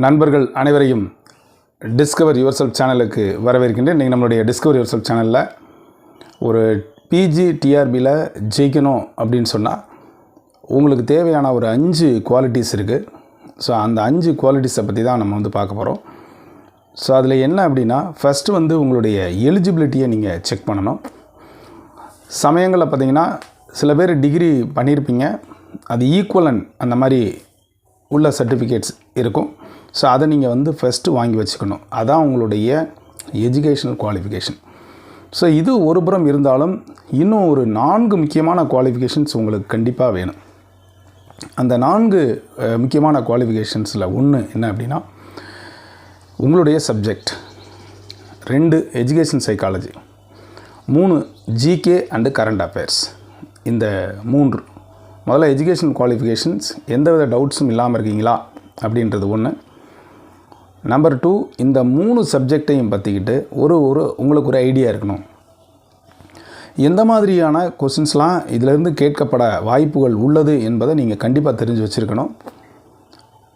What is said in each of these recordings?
நண்பர்கள் அனைவரையும் discover your self சேனலுக்கு வரவேற்கின்றேன். இன்றைக்கி நம்மளுடைய டிஸ்கவர் யுவர் செல்ஃப் சேனலில் ஒரு பிஜி டிஆர்பியில் ஜெயிக்கணும் அப்படின்னு சொன்னால் உங்களுக்கு தேவையான ஒரு 5 குவாலிட்டிஸ் இருக்குது. ஸோ அந்த 5 குவாலிட்டிஸை பற்றி தான் நம்ம பார்க்க போகிறோம். ஸோ அதில் என்ன அப்படின்னா, ஃபஸ்ட்டு உங்களுடைய எலிஜிபிலிட்டியை நீங்கள் செக் பண்ணணும். சமயங்களில் பார்த்திங்கன்னா சில பேர் டிகிரி பண்ணியிருப்பீங்க, அது ஈக்குவலன் அந்த மாதிரி உள்ள சர்டிஃபிகேட்ஸ் இருக்கும். ஸோ அதை நீங்கள் ஃபஸ்ட்டு வாங்கி வச்சுக்கணும். அதான் உங்களுடைய எஜுகேஷ்னல் குவாலிஃபிகேஷன். ஸோ இது ஒரு புறம் இருந்தாலும் இன்னும் ஒரு 4 முக்கியமான குவாலிஃபிகேஷன்ஸ் உங்களுக்கு கண்டிப்பாக வேணும். அந்த 4 முக்கியமான குவாலிஃபிகேஷன்ஸில் ஒன்று என்ன அப்படின்னா, உங்களுடைய subject, 2 education psychology, 3 GK and current affairs. இந்த 3 முதல்ல எஜுகேஷன் குவாலிஃபிகேஷன்ஸ் எந்தவித டவுட்ஸும் இல்லாமல் இருக்கீங்களா அப்படின்றது ஒன்று. நம்பர் 2, இந்த 3 சப்ஜெக்டையும் பற்றிக்கிட்டு உங்களுக்கு ஒரு ஐடியா இருக்கணும். எந்த மாதிரியான கொஸ்டின்ஸ்லாம் இதிலேருந்து கேட்கப்பட வாய்ப்புகள் உள்ளது என்பதை நீங்கள் கண்டிப்பாக தெரிஞ்சு வச்சுருக்கணும்.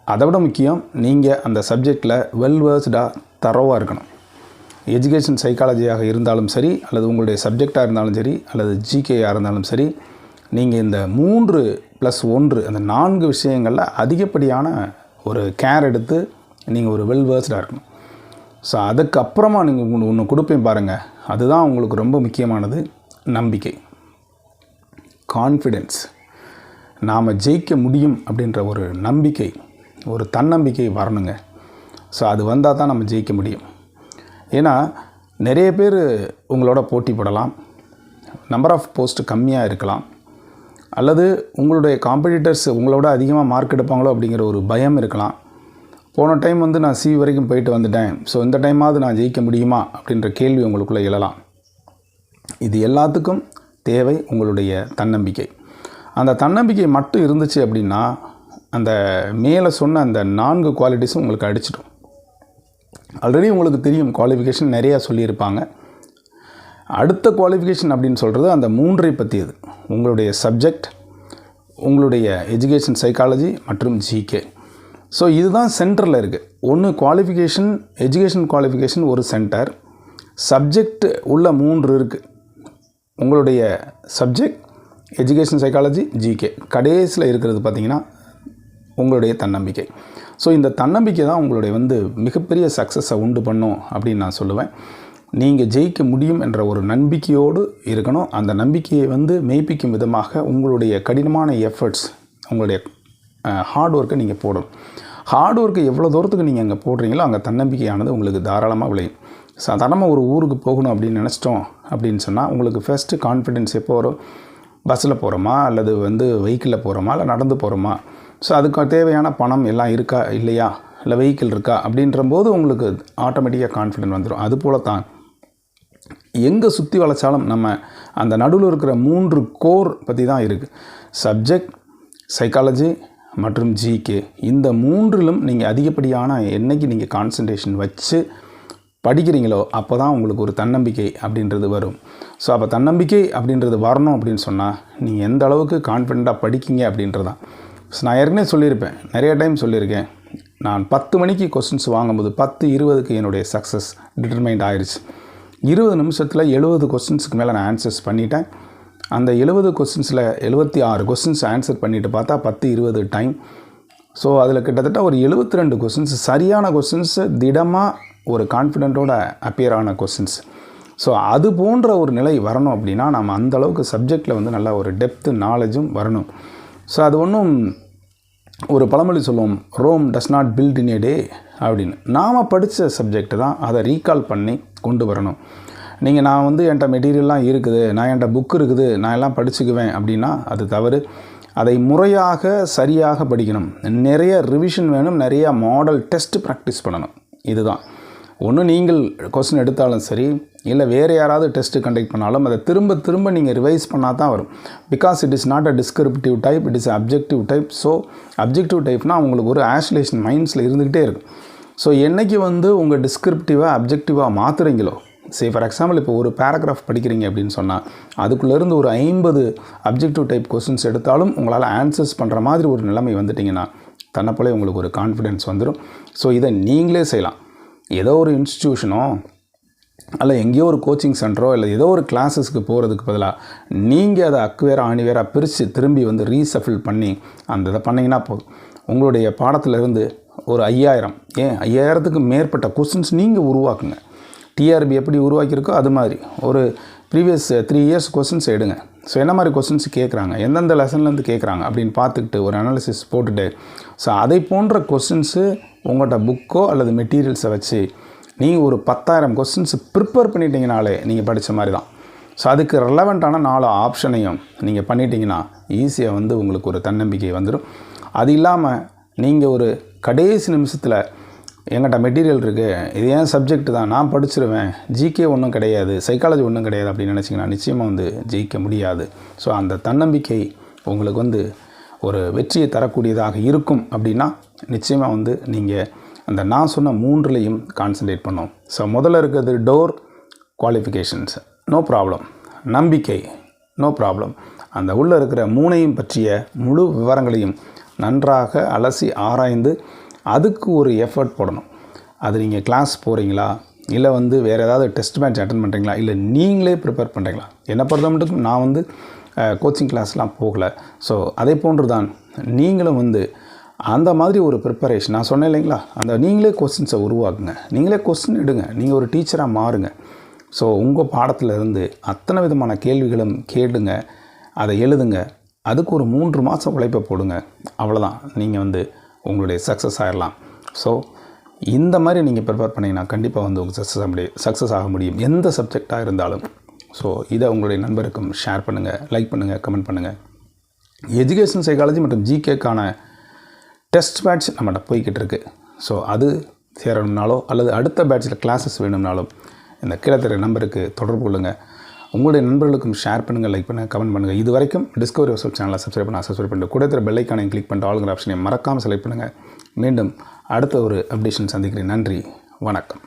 அதை விட முக்கியம், நீங்கள் அந்த சப்ஜெக்டில் வெல்வர்ஸ்டாக தரோவாக இருக்கணும். எஜுகேஷன் சைக்காலஜியாக இருந்தாலும் சரி, அல்லது உங்களுடைய சப்ஜெக்டாக இருந்தாலும் சரி, அல்லது ஜிகேயாக இருந்தாலும் சரி, நீங்கள் இந்த 3+1 அந்த 4 விஷயங்களில் அதிகப்படியான ஒரு கேர் எடுத்து நீங்கள் ஒரு வெல்வர்ஸ்டாக இருக்கணும். ஸோ அதுக்கப்புறமா நீங்கள் ஒன்று கொடுப்பேன் பாருங்கள், அதுதான் உங்களுக்கு ரொம்ப முக்கியமானது. நம்பிக்கை, கான்ஃபிடென்ஸ். நாம் ஜெயிக்க முடியும் அப்படின்ற ஒரு நம்பிக்கை, ஒரு தன்னம்பிக்கை வரணுங்க. ஸோ அது வந்தால் தான் நம்ம ஜெயிக்க முடியும். ஏன்னா நிறைய பேர் உங்களோட போட்டி போடலாம், நம்பர் ஆஃப் போஸ்ட் கம்மியாக இருக்கலாம், அல்லது உங்களுடைய காம்படிட்டர்ஸ் உங்களோட அதிகமாக மார்க் எடுப்பாங்களோ அப்படிங்கிற ஒரு பயம் இருக்கலாம். போன டைம் நான் சி வரைக்கும் போயிட்டு வந்துட்டேன், ஸோ இந்த டைமாவது நான் ஜெயிக்க முடியுமா அப்படின்ற கேள்வி உங்களுக்குள்ளே எழலாம். இது எல்லாத்துக்கும் தேவை உங்களுடைய தன்னம்பிக்கை. அந்த தன்னம்பிக்கை மட்டும் இருந்துச்சு அப்படின்னா அந்த மேலே சொன்ன அந்த 4 குவாலிட்டிஸும் உங்களுக்கு அடிச்சிடும். ஆல்ரெடி உங்களுக்கு தெரியும், குவாலிஃபிகேஷன் நிறையா சொல்லியிருப்பாங்க. அடுத்த குவாலிஃபிகேஷன் அப்படின்னு சொல்கிறது அந்த 3ஐ பற்றியது. உங்களுடைய சப்ஜெக்ட், உங்களுடைய எஜுகேஷன் சைக்காலஜி மற்றும் ஜிகே. ஸோ இதுதான் சென்டரில் இருக்குது. ஒன்று குவாலிஃபிகேஷன், எஜுகேஷன் குவாலிஃபிகேஷன் ஒரு சென்டர், சப்ஜெக்ட் உள்ள 3 இருக்குது. உங்களுடைய சப்ஜெக்ட், எஜுகேஷன் சைக்காலஜி, ஜிகே. கடைசியில் இருக்கிறது பார்த்திங்கன்னா உங்களுடைய தன்னம்பிக்கை. ஸோ இந்த தன்னம்பிக்கை தான் உங்களுடைய மிகப்பெரிய சக்ஸஸை உண்டு பண்ணும் அப்படின்னு நான் சொல்லுவேன். நீங்கள் ஜெயிக்க முடியும் என்ற ஒரு நம்பிக்கையோடு இருக்கணும். அந்த நம்பிக்கையை மெய்ப்பிக்கும் விதமாக உங்களுடைய கடினமான எஃபர்ட்ஸ், உங்களுடைய ஹார்ட் ஒர்க்கை நீங்கள் போடணும். ஹார்ட் ஒர்க்கை எவ்வளோ தூரத்துக்கு நீங்கள் அங்கே போடுறீங்களோ அங்கே தன்னம்பிக்கையானது உங்களுக்கு தாராளமாக விளையும். சாதாரணமாக ஒரு ஊருக்கு போகணும் அப்படின்னு நினச்சிட்டோம் அப்படின்னு சொன்னால் உங்களுக்கு ஃபஸ்ட்டு கான்ஃபிடென்ஸ் எப்போ வரும்? பஸ்ஸில் போகிறோமா, அல்லது வெஹிக்கிளில் போகிறோமா, இல்லை நடந்து போகிறோமா, ஸோ அதுக்கு தேவையான பணம் எல்லாம் இருக்கா இல்லையா, இல்லை வெஹிக்கிள் இருக்கா அப்படின்றபோது உங்களுக்கு ஆட்டோமேட்டிக்காக கான்ஃபிடென்ட் வந்துடும். அதுபோல் தான் எங்கே சுற்றி வளைச்சாலும் நம்ம அந்த நடுவில் இருக்கிற 3 கோர் பற்றி தான் இருக்குது. சப்ஜெக்ட், சைக்காலஜி மற்றும் ஜிகே. இந்த 3லும் நீங்கள் அதிகப்படியான என்னைக்கு நீங்கள் கான்சன்ட்ரேஷன் வச்சு படிக்கிறீங்களோ அப்போ தான் உங்களுக்கு ஒரு தன்னம்பிக்கை அப்படின்றது வரும். ஸோ அப்போ தன்னம்பிக்கை அப்படின்றது வரணும் அப்படின்னு சொன்னால் நீங்கள் எந்த அளவுக்கு கான்ஃபிடெண்ட்டாக படிக்கிங்க அப்படின்றதான். ஸோ நான் ஏற்கனவே சொல்லியிருப்பேன், நிறைய டைம் சொல்லியிருக்கேன், நான் 10 மணிக்கு கொஸ்டின்ஸ் வாங்கும்போது 10:20க்கு என்னுடைய சக்ஸஸ் டிட்டர்மைண்ட் ஆயிடுச்சு. 20 நிமிஷத்தில் 70 கொஸ்டின்ஸுக்கு மேலே நான் ஆன்சர்ஸ் பண்ணிட்டேன். அந்த 70 கொஸ்டின்ஸில் 76 கொஸ்டின்ஸ் ஆன்சர் பண்ணிவிட்டு பார்த்தா 10:20 டைம். ஸோ அதில் கிட்டத்தட்ட ஒரு 72 கொஸ்டின்ஸ் சரியான கொஸ்டின்ஸ், திடமாக ஒரு கான்ஃபிடென்ட்டோட அப்பியர் ஆன கொஸ்டின்ஸ். ஸோ அது போன்ற ஒரு நிலை வரணும் அப்படின்னா நம்ம அந்தளவுக்கு சப்ஜெக்டில் நல்லா ஒரு டெப்த்து நாலேஜும் வரணும். ஸோ அது ஒன்றும் ஒரு பழமொழி சொல்லுவோம், Rome does not build in a day அப்படின்னு. நாம் படித்த சப்ஜெக்ட் தான் அதை ரீகால் பண்ணி கொண்டு வரணும். நீங்கள் நான் என்கிட்ட மெட்டீரியல்லாம் இருக்குது, நான் என்கிட்ட புக் இருக்குது, நான் எல்லாம் படிச்சுக்குவேன் அப்படின்னா அது தவறு. அதை முறையாக சரியாக படிக்கணும். நிறைய ரிவிஷன் வேணும், நிறையா மாடல் டெஸ்ட் ப்ராக்டிஸ் பண்ணணும். இதுதான் ஒன்று. நீங்கள் கொஸ்டின் எடுத்தாலும் சரி, இல்லை வேறு யாராவது டெஸ்ட்டு கண்டக்ட் பண்ணாலும் அதை திரும்ப திரும்ப நீங்கள் ரிவைஸ் பண்ணால் தான் வரும். Because it is not a descriptive type, it is objective type. So objective டைப்னால் உங்களுக்கு ஒரு ஆஸ்லேஷன் மைண்ட்ஸில் இருந்துக்கிட்டே இருக்கும். ஸோ என்றைக்கு உங்கள் டிஸ்கிரிப்டிவாக அப்ஜெக்டிவாக மாற்றுறீங்களோ, ஃபார் எக்ஸாம்பிள் இப்போ ஒரு பேராகிராஃப் படிக்கிறீங்க அப்படின்னு சொன்னால் அதுக்குள்ளேருந்து ஒரு 50 அப்ஜெக்டிவ் டைப் கொஸ்டின்ஸ் எடுத்தாலும் உங்களால் ஆன்சர்ஸ் பண்ணுற மாதிரி ஒரு நிலைமை வந்துட்டிங்கன்னா தன்னைப்போலே உங்களுக்கு ஒரு கான்ஃபிடென்ஸ் வந்துடும். ஸோ இதை நீங்களே செய்யலாம். ஏதோ ஒரு இன்ஸ்டிடியூஷனோ அல்ல எங்கேயோ ஒரு கோச்சிங் சென்டரோ இல்லை ஏதோ ஒரு கிளாஸஸ்க்கு போகிறதுக்கு பதிலாக நீங்கள் அதை அக்குவேராக ஆணிவேராக பிரித்து திரும்பி வந்து ரீசஃபில் பண்ணி அந்த இதை பண்ணிங்கன்னா போதும். உங்களுடைய பாடத்திலிருந்து ஒரு 5000 ஏன் 5000த்துக்கு மேற்பட்ட கொஸ்டின்ஸ் நீங்கள் உருவாக்குங்க. டிஆர்பி எப்படி உருவாக்கியிருக்கோ அது மாதிரி ஒரு ப்ரீவியஸ் 3 இயர்ஸ் கொஸ்டின்ஸ் எடுங்க. ஸோ என்ன மாதிரி கொஸ்டின்ஸ் கேட்குறாங்க, எந்தெந்த லெசன்லேருந்து கேட்குறாங்க அப்படின்னு பார்த்துக்கிட்டு ஒரு அனாலிசிஸ் போட்டுட்டு ஸோ அதை போன்ற கொஸ்டின்ஸு உங்கள்கிட்ட புக்கோ அல்லது மெட்டீரியல்ஸை வச்சு நீங்கள் ஒரு 10,000 கொஸ்டின்ஸ் ப்ரிப்பேர் பண்ணிட்டீங்கனாலே நீங்கள் படித்த மாதிரி தான். ஸோ அதுக்கு ரெலவெண்ட்டான 4 ஆப்ஷனையும் நீங்கள் பண்ணிட்டீங்கன்னா ஈஸியாக வந்து உங்களுக்கு ஒரு தன்னம்பிக்கை வந்துடும். அது இல்லாமல் நீங்கள் ஒரு கடைசி நிமிஷத்தில் எங்கிட்ட மெட்டீரியல் இருக்குது, இது ஏன் சப்ஜெக்ட் தான், நான் படிச்சிருவேன், ஜிகே ஒன்றும் கிடையாது, சைக்காலஜி ஒன்றும் கிடையாது அப்படின்னு நினச்சிங்கன்னா நிச்சயமாக வந்து ஜெயிக்க முடியாது. ஸோ அந்த தன்னம்பிக்கை உங்களுக்கு வந்து ஒரு வெற்றியை தரக்கூடியதாக இருக்கும் அப்படின்னா நிச்சயமாக வந்து நீங்கள் அந்த நான் சொன்ன 3லையும் கான்சன்ட்ரேட் பண்ணோம். ஸோ முதல்ல இருக்கிறது டோர் குவாலிஃபிகேஷன்ஸ், நோ ப்ராப்ளம். நம்பிக்கை, நோ ப்ராப்ளம். அந்த உள்ளே இருக்கிற 3ஐயும் பற்றிய முழு விவரங்களையும் நன்றாக அலசி ஆராய்ந்து அதுக்கு ஒரு எஃபர்ட் போடணும். அது நீங்கள் கிளாஸ் போகிறீங்களா, இல்லை வந்து வேறு ஏதாவது டெஸ்ட் மேட்ச் அட்டன் பண்ணுறீங்களா, இல்லை நீங்களே ப்ரிப்பேர் பண்ணுறீங்களா. என்னை பொறுத்த மட்டும் நான் வந்து கோச்சிங் கிளாஸ்லாம் போகலை. ஸோ அதே போன்று தான் நீங்களும் வந்து அந்த மாதிரி ஒரு ப்ரிப்பரேஷன் நான் சொன்னேன் இல்லைங்களா, அந்த நீங்களே கொஸ்டின்ஸை உருவாக்குங்க, நீங்களே கொஸ்டின் எடுங்க, நீங்கள் ஒரு டீச்சராக மாறுங்க. ஸோ உங்கள் பாடத்தில் இருந்து அத்தனை விதமான கேள்விகளும் கேளுங்க, அதை எழுதுங்க, அதுக்கு ஒரு 3 மாதம் உழைப்பை போடுங்க. அவ்வளோதான், நீங்கள் வந்து உங்களுடைய சக்ஸஸ் ஆகிடலாம். ஸோ இந்த மாதிரி நீங்கள் ப்ரிப்பேர் பண்ணிங்கன்னா கண்டிப்பாக வந்து உங்கள் சக்ஸஸ் ஆக முடியும், எந்த சப்ஜெக்டாக இருந்தாலும். ஸோ இதை உங்களுடைய நண்பருக்கும் ஷேர் பண்ணுங்கள், லைக் பண்ணுங்கள், கமெண்ட் பண்ணுங்கள். எஜுகேஷன் சைக்காலஜி மற்றும் ஜிகேக்கான டெஸ்ட் பேட்ச் நம்மகிட்ட போய்கிட்டு இருக்குது. ஸோ அது சேரணும்னாலோ அல்லது அடுத்த பேட்சில் கிளாஸஸ் வேணும்னாலும் இந்த கீழே தெரிய நம்பருக்கு தொடர்பு கொள்ளுங்கள். உங்களுடைய நண்பர்களுக்கும் ஷேர் பண்ணுங்கள், லைக் பண்ணுங்கள், கமெண்ட் பண்ணுங்கள். இது வரைக்கும் டிஸ்கவரி யூடியூப் சேனலை சப்ஸ்கிரைப் பண்ணிட்டு கூட தெரிய பெல் ஐக்கானை கிளிக் பண்ணிட்டு ஆளுங்கிற ஆப்ஷனை மறக்காமல் செலக்ட் பண்ணுங்கள். மீண்டும் அடுத்த ஒரு அப்டேஷன் சந்திக்கிறேன். நன்றி, வணக்கம்.